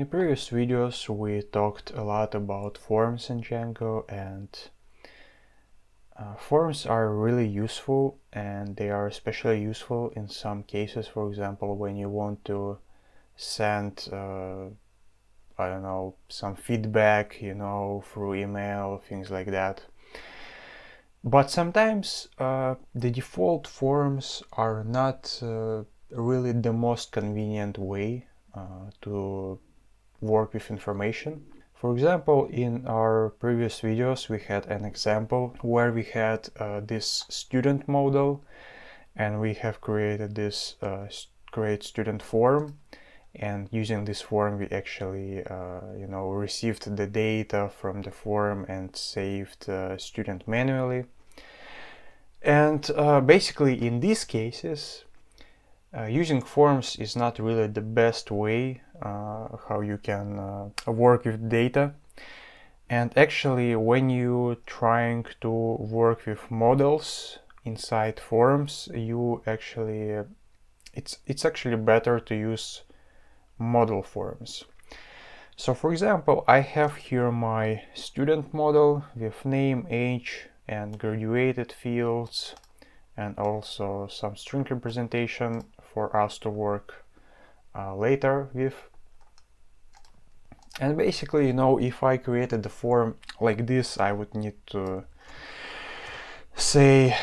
the previous videos we talked a lot about forms in Django, and forms are really useful, and they are especially useful in some cases. For example, when you want to send I don't know, some feedback, through email, things like that. But sometimes the default forms are not really the most convenient way to work with information. For example, in our previous videos we had an example where we had this student model, and we have created this create student form, and using this form we actually received the data from the form and saved student manually. And basically in these cases using forms is not really the best way how you can work with data. And actually when you trying to work with models inside forms, you actually it's actually better to use model forms. So for example, I have here my student model with name, age and graduated fields, and also some string representation for us to work later with. And basically, if I created the form like this, I would need to say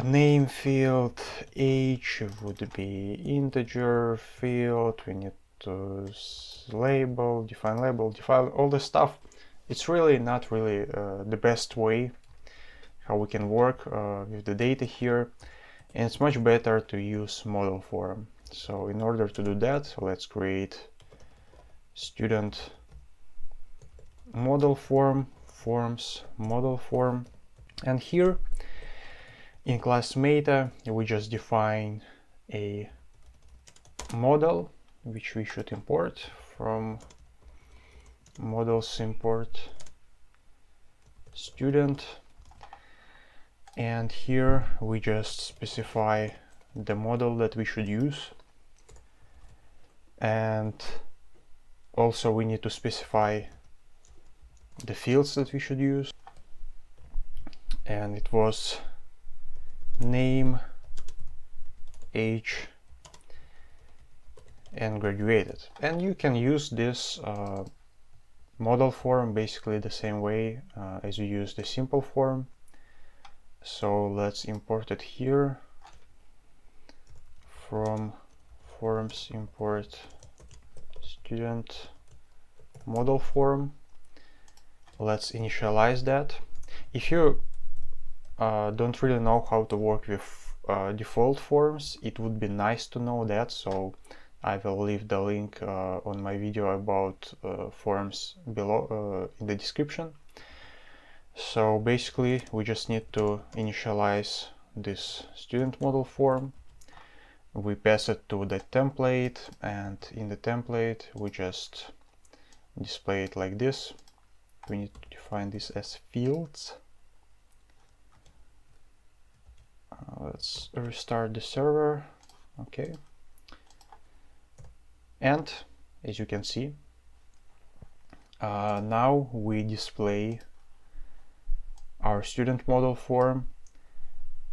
name field, age would be integer field, we need to define all this stuff. It's really not really the best way how we can work with the data here, and it's much better to use model form. So in order to do that, let's create student model form, forms model form, and here in class meta we just define a model which we should import from models import student, and here we just specify the model that we should use, and also we need to specify the fields that we should use, and it was name, age and graduated. And you can use this model form basically the same way as you use the simple form. So let's import it here from forms import student model form. Let's initialize that. If you don't really know how to work with default forms, it would be nice to know that, so I will leave the link on my video about forms below in the description. So basically we just need to initialize this student model form. We pass it to the template, and in the template we just display it like this. We need to define this as fields. Let's restart the server. Okay. And as you can see, now we display our student model form,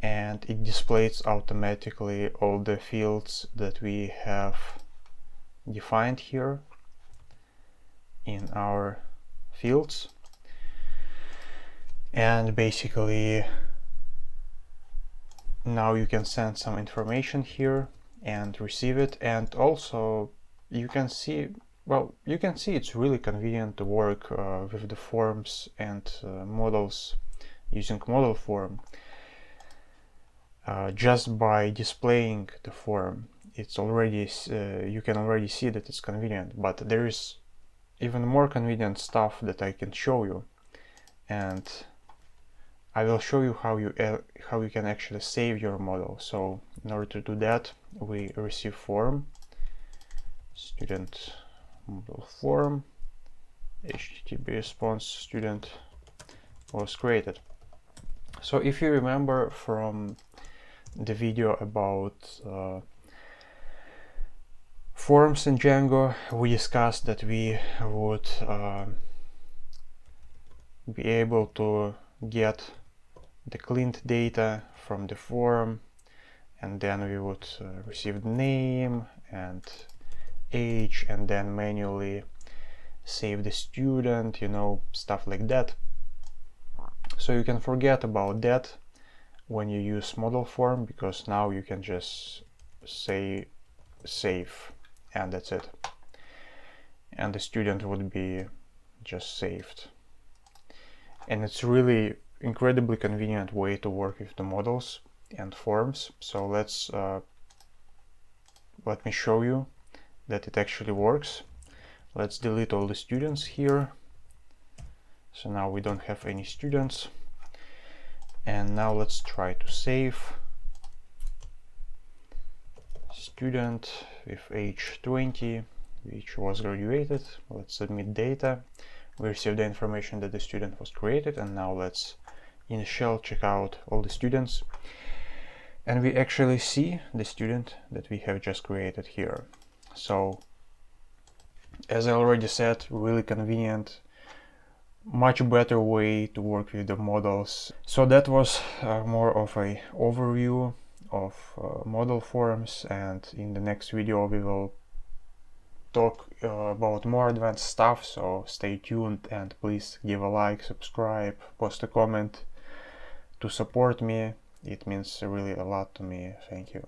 and it displays automatically all the fields that we have defined here in our fields. And basically now you can send some information here and receive it, and also you can see it's really convenient to work with the forms and models using model form. Just by displaying the form, it's already you can already see that it's convenient, but there is even more convenient stuff that I can show you, and I will show you how you can actually save your model. So in order to do that, we receive form student model form, HTTP response student was created. So if you remember from the video about forms in Django, we discussed that we would be able to get the cleaned data from the form, and then we would receive the name and age, and then manually save the student, you know, stuff like that. So you can forget about that when you use model form, because now you can just say save and that's it, and the student would be just saved. And it's really incredibly convenient way to work with the models and forms. So let me show you that it actually works. Let's delete all the students here. So now we don't have any students. And now let's try to save student with age 20, which was graduated. Let's submit data. We received the information that the student was created, and now let's in the shell check out all the students, and we actually see the student that we have just created here. So as I already said, really convenient, much better way to work with the models. So that was more of a overview of model forms, and in the next video we will talk about more advanced stuff. So stay tuned, and please give a like, subscribe, post a comment to support me. It means really a lot to me. Thank you.